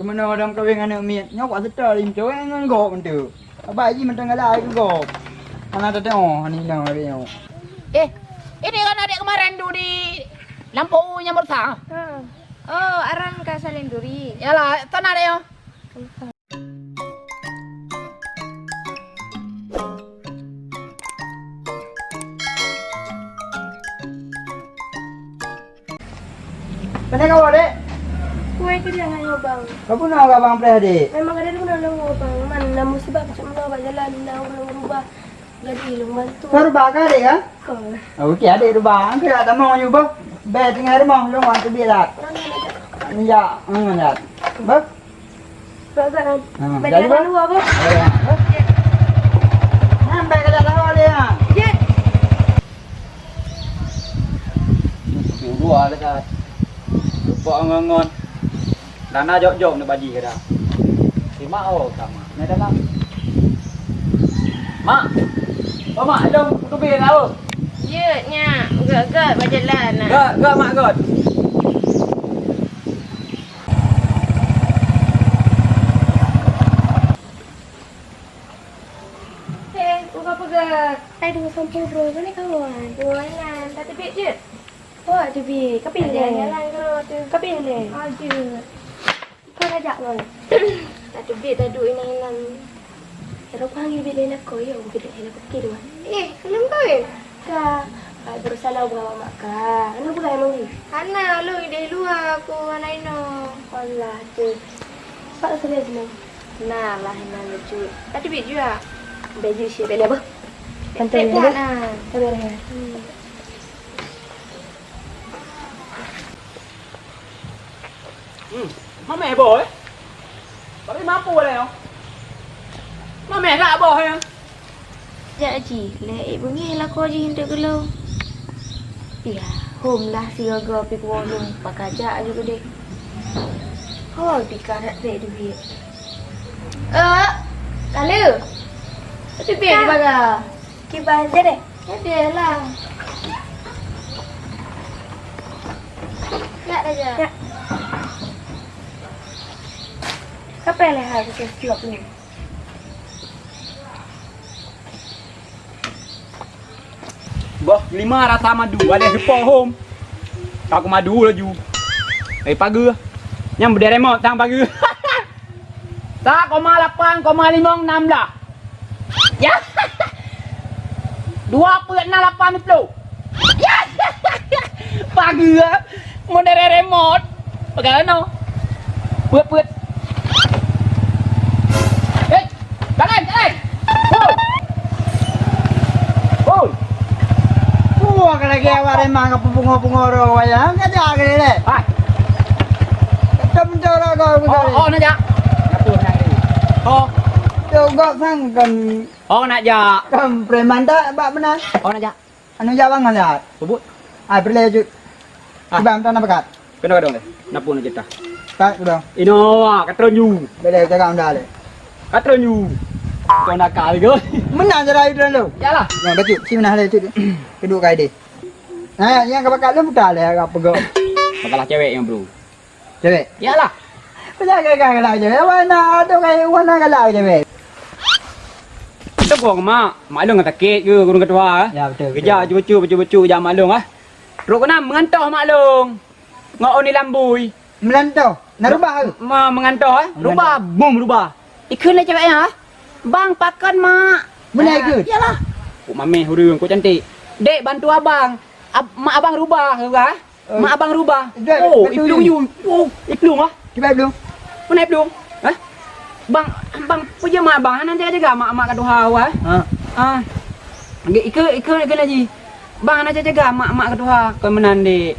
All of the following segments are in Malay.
Mana orang kahwin anak miat, nyok ada tarik cowok yang ngok mentu. Apa aja mentang ada aku ngok. Anak ada ani lang ada yang. Ini kan adik kemarin tu di lampunya bersah. Oh, arang ka salinduri. Yalah, tanah dia. Mana kau ada? Kue ke dia ngayo bang. Kau pun nak abang pernah ada? Memang ada pun nak ngomong bang. Mana musibah macam mana bang jalan dah belum berubah. Jadi lu bantu. Kau rubah kah ada kan? Kau. Okey ada rubah. Angkat ada mau nyubah. Bet tinggal rumah lu want to be that. Ya, enggak. Bak. Bagan. Jadi Jadi lu apa? Nampak ke dalam dia? Je. Dua ada kan. Lupa ngon. Dana jok-jok ni baji ke dah. Si mak sama. Ni dalam. Mak. Oh mak, jom tu pi tahu. Je nya. Gak berjalan. Gak mak gak. Buka pegang. Saya dengan sampul bro. Mana kawan? Kawanan. Tapi beg je. Oh, ada beg. Kapi le. Jalan ke tu. Kapi le. Ada. Kau ajak kau. Tak beg tak duk hilang. Kalau panggil bila nak kau ya, bila nak pergi tu. Kenapa kau eh? Kak, berusaha bawa mak kak. Anak pula emang ni? Anak lu ide luar aku anak ino. Allah tu. Pak serius ni. Nah lah hendak lucu. Tapi beg juga. Baju si beli apa? Penting ni. Tahu dah. Mẹ bò ấy. Có cái má pua này không? Má mẹ gạ bò hay không? Dạ chỉ lệ bữa nghe là có gì hindi ko lâu. Ya, home lah si gaga pi ko nung pakaja juga deh. Oh, dikarat deh duit. Kalau tapi biar baga. Kiban je deh. Ya dia lah. Ya aja. Ya. Kapan lah harus siap ni? Boh, 5 rasa madu ada sepong home. Aku madu laju. Pagi. Yang berderemot tang pagi. 3,8,5 6 lah. Ya. 2,80. Ya. Pagi. Mau dari remote. Pakai no. Put. Jalan. Pul. Wah, kalau dia awak remang apa bunga-bunga orang wayang, kan dia agak ni. Hai. Kita mencari kau betul. Oh, nak jak. Ngapun nak ni. Oh. Juga sang kan Nak jak. kan preman tak bak benar. Nak jak. Anu jawang ngaliat. Sebut. Perlu je. Ibang tak nak pekat. Kena dong le. Napun cerita. Tak sudah. Ino, katronyu. Boleh cakap anda le. Katronyu. Kau nak kali ke? Menang je dah itu lu. Yalah. Yang betul. Si mana ada itu. Kedua kali dia. Nah, yang kau pekat lu bukan le apa kau. Bakalah cewek yang bro. Cewek. Yalah. Kenapa kau kalau cewek? Mana ada kau mana kalau cewek? Kita gua mak lu ngata kek ke gurung ketua. Ya betul. Kerja becu jam maklum ah. Rok kena mengantoh maklum. Ngau ni lambui. Melantau. Nak rubah ke? Mengantoh Rubah, boom rubah. Ikut lah ceweknya. Bang pakan mak. Benar ke? Yalah. Kok mameh hurung kok cantik. Dek bantu abang. Mak abang rubah ke? Mak abang rubah. Oh, iklung you. Oh, iklung ah. Cuba belum? Mana iklung? Hah? Bang punya mak abang nanti aja gak mak kadu hawa. Ikut lagi. Bang nanti aja gak mak kadu hawa. Kau menande.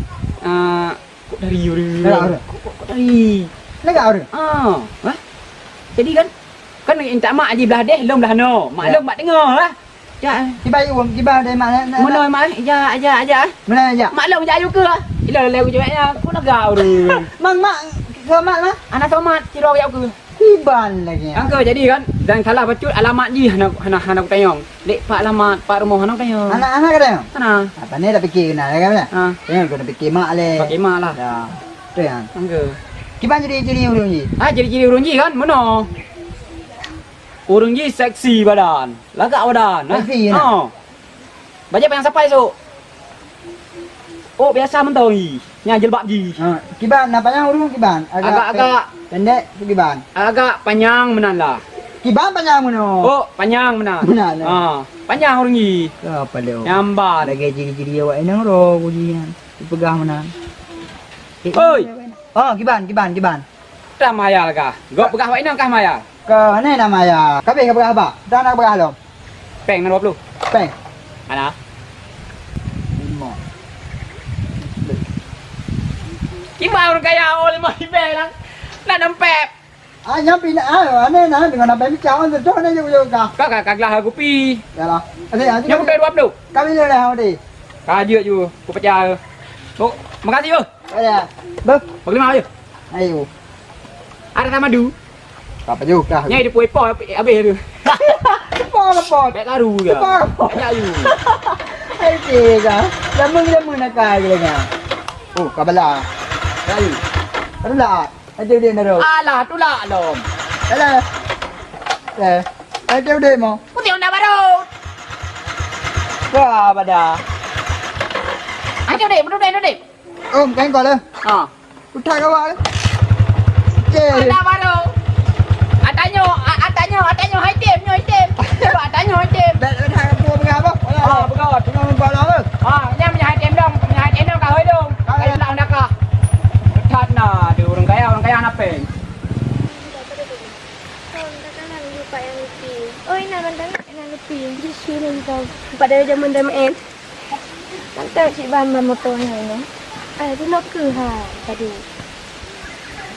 Kok dari yuri. Kok dari. Lega orang. Hah? Jadi kan minta mak aje belah deh, belum belah no. Maklum mak dengar lah. Ya. Cuba uang, cuba dari mana? Mana mak? Aja. Mana aja? Maklum aja juga. Ila lew ceweknya aku nak gau tu. Mak somat mah? Anak somat ciro ya aku. Tiban lagi. Angka jadi kan jangan salah bacut alamat ji anak tayong. Dek pak alamat pak rumah anak tayong. Anak kata. Sana. Apa ni dah fikir nak kan? Tengok kau dah fikir mak le. Pakai mak lah. Ya. Tu yang. Angka. Gimana jadi urung ji? Jadi urung ji kan, mana? Urung ji seksi badan, lagak badan. Seksi nak? Baca yang sampai so. Oh biasa mentau ni, yang jilbab ji. Kiban nampaknya urung kiban. Agak pendek kiban. Agak panjang menan lah. Kiban panjang mana? Oh panjang menan. Menan. Panjang urung ji. Apa dia? Nyambar. Ada ciri-ciri awak ini ro kujian. Dipegang menan. Oi. Oh kiban. Dah maya lah. Gak pegah awak ini kah maya? Ke ni nama ya. Kabeh ke pegah apa? Dah nak pegah lom. Peng nan 20. Peng. Ana. 5. Gimana orang kaya oleh mah peng lah. Nak nempep. Nyampi na ane na dengan apa bicara tu tu ni juga. Kak lah aku pi. Ya lah. Ada Yang pakai 20. Kami le lah tadi. Kaji je, aku percaya. Oh, makasih yo. Ya. Bek. Bagi 5 je. Ayo. Ada sama du. Apa juga. Nyai dia puai po habis tu. Apa? Bek karu ke? Banyak you. Hai tiga. Lemeng nak kaya lagi. Oh, kabala. Kayu. Ada dia nak. Alah, tu lah lom. Ada. Ada dia mau. Ku tengok nak baru. Wah, pada. Ayo dek, betul dek. Om, kan kau le. Utak kau. Ada baru. Atanya hai tem. Atanya hai tem. Dah kau pergi apa? Betul. Tengok muka lah. Nyam hai tem dong, kau hai dong. Kau lang dak kah. Betat na, dia orang kaya nak peng. Oh, ini nak lebih. Jadi sini kau. Pada zaman zaman nanti cik ban motor ni. Itu nak ke tadi.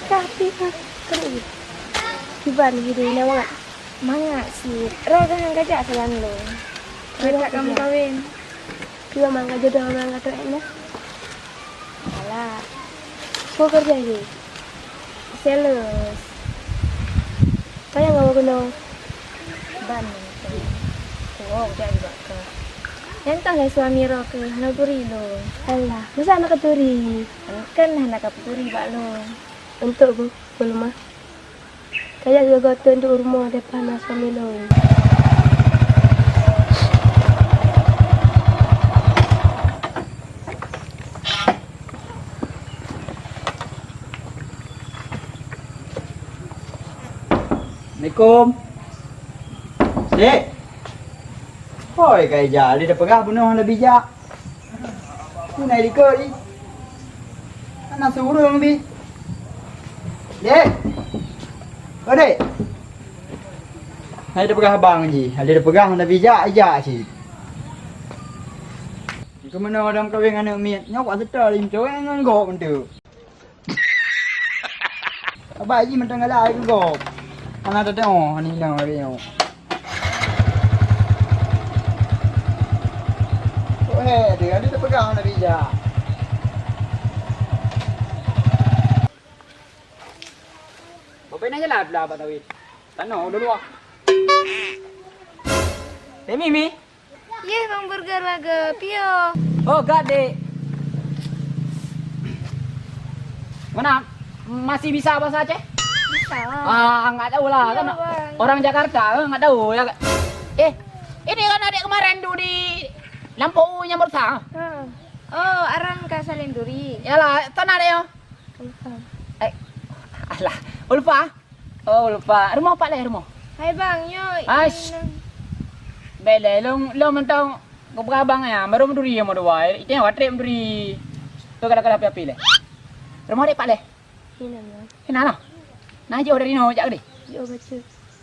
Tapi kena. Kiban hidup ni mangat sih. Roh kan kerja jalan lo. Kerja kamu kawin. Kita mangga jodoh mangga tu enak. Alah. Kau kerja ni. Sales. Kaya ngau kena. Ban. Oh, jadi bakal. Yang tak hai suami ro ke hana turi lo. Alah, masa anak turi. Kan anak turi bak lo. Untuk belum mah. Kayak juga untuk rumah depan suami lo. Assalamualaikum. Dek. Hoi kai ja, dia dah pegah bunuh nak bijak. Ni naik ke ni. Anak suruh lebih. Dek. Oh dek. Hai dah pegah abang ji. Dia dah pegah nak bijak aja sih. Ke mana orang kawin anak miat nyok wat setar limco ngan gok mentu. Abang ji mentang galai ke gok. Anak dah ni dah hari ni. Oh dia dah pegang nak bijak. Bapak nak jalan belah Pak Tawid. Tak nak dulu ah. Mimi. Ya, bang burger laga pio. Oh, gak dek. Mana? Masih bisa bahasa Aceh? Bisa. Enggak tahu lah kan. Orang Jakarta enggak tahu ya. Ini kan adik kemarin tuh di Lampu nyamur sa. Oh, arang ka salinduri. Yalah, tanah deh yo. Lupa. Alah, lupa. Oh, lupa. Rumah Pak le rumah. Hai bang, yo. Aish. Bele lo mentang abang ya, baru menduri yang mau dua. Itu yang watre menduri. Tu kada api le. Rumah dek Pak le. Ini nama. Kena lah. Nah jauh dari no jak deh. Yo baca.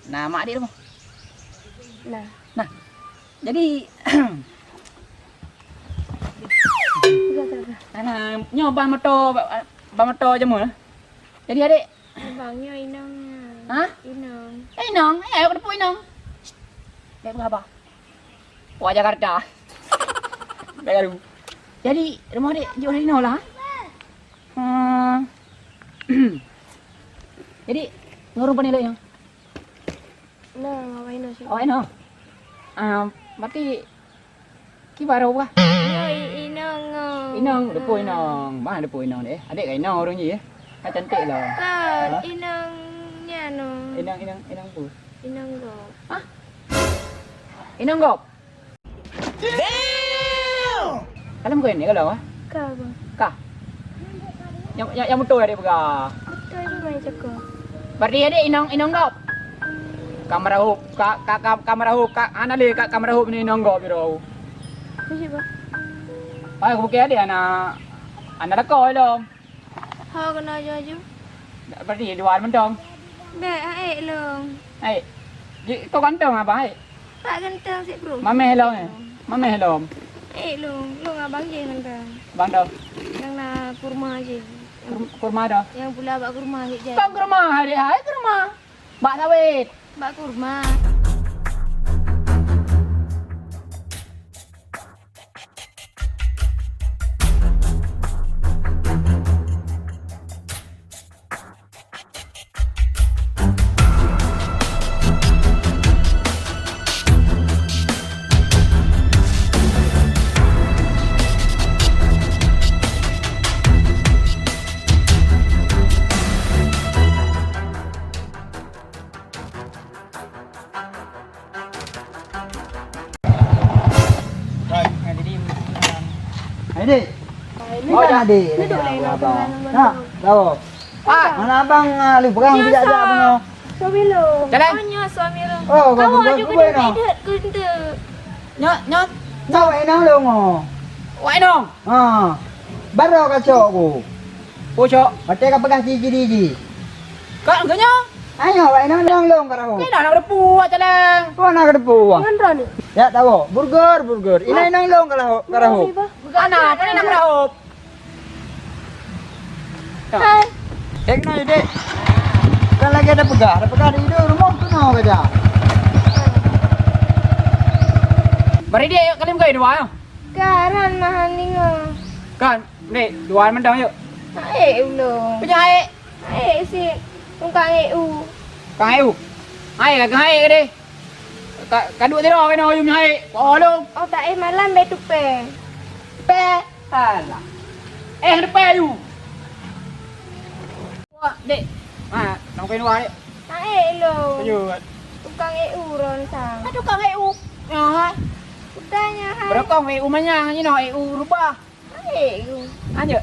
Nah mak dia rumah. Nah. Jadi Nah, nyoba motor jemur. Jadi adik. Bang yo inang. Hah? Inang. Inang, ayo ke depan inang. Dek berapa? Wah Jakarta. Baru. Jadi rumah dek jauh dari no lah. Jadi ngurung panilai yang. Nah, ngawain sih. Oh, eno. Mati kibaro apa? Yo inang. Inang, depo inang. Mana depo inang deh? Adik kai inang orang je. Hai cantik lah. Kan inangnya no. Inang tu. Inang go. Inang gop. Alam ko ini kalau ah. Ka bang. Kah. Yang betul ada pegah. Betul tu main cakap. Berarti ada inang gop. Kamera hub, kamera hub, ana le kamera hub ni inang gop biro. Apa sih bang? Ay, ko kaya dia ana dah kau long. Ha kena aja. Berarti dua man dong. Baik long. Ai. Kau ganteng apa ai? Tak ganteng si bro. Mame hello ni. Mame hello. Long abang je ganteng. Bang dah. Yang nak kurma je. Kurma dah. Yang pula bak kurma je. Kau kurma hari hai kurma. Bak sawit. Bak kurma. Adik. Oh, ya, adik. Duduk lain abang. Nah, tahu. Pak, Mana abang lu perang tidak ada punya. Suami lo. Jalan. Hanya suami lo. Oh, kau Kamu bukan juga gue dah no. edit kunde. nyot. Tahu enang lu ngo. Wai dong. Ha. Baru kacau aku. Pucuk. Mate ka pegang ciji. Kau enggaknya? Ayo, enang lu karahu. Ni dah nak berpuas jalan. Kau nak ke depu. Dengan Rani. Ya, tahu. Burger. Ini enang lu karahu. Anak, apa ni nak berahop? Hai. Kena ide. Kan lagi ada pegah di rumah tu no kerja. Bari dia kalim kau dua ya? Karan mahan ningo. Kan, ni dua man dong yuk. Hai ulo. Punya hai. Hai si. Tungkang EU. Kang ayu. Hai lah kang hai ke dia. Kaduk tiro ke no yum hai. Oh lu. Oh tak malam betu pe. Pe. Alah. Ada pe you. Wah, dek. Ah, nang pe dua dek. Hai lo. Tuyut. Tungkang EU ron sang. Aduh kang ayu. Ya hai. Udahnya hai. Berapa kang EU manya ni no EU rubah. Hai EU. Anja.